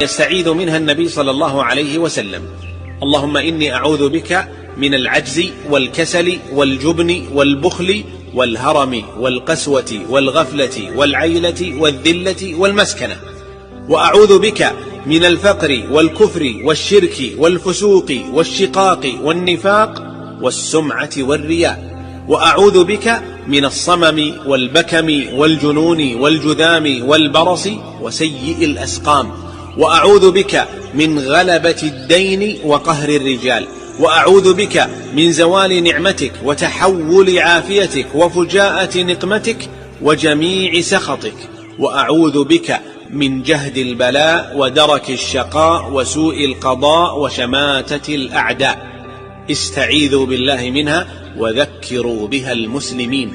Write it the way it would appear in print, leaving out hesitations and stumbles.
يستعيذ منها النبي صلى الله عليه وسلم: اللهم إني أعوذ بك من العجز والكسل والجبن والبخل والهرم والقسوة والغفلة والعيلة والذلة والمسكنة، وأعوذ بك من الفقر والكفر والشرك والفسوق والشقاق والنفاق والسمعة والرياء، وأعوذ بك من الصمم والبكم والجنون والجذام والبرص وسيء الأسقام، وأعوذ بك من غلبة الدين وقهر الرجال، وأعوذ بك من زوال نعمتك وتحول عافيتك وفجاءة نقمتك وجميع سخطك، وأعوذ بك من جهد البلاء ودرك الشقاء وسوء القضاء وشماتة الأعداء. استعيذوا بالله منها وذكروا بها المسلمين.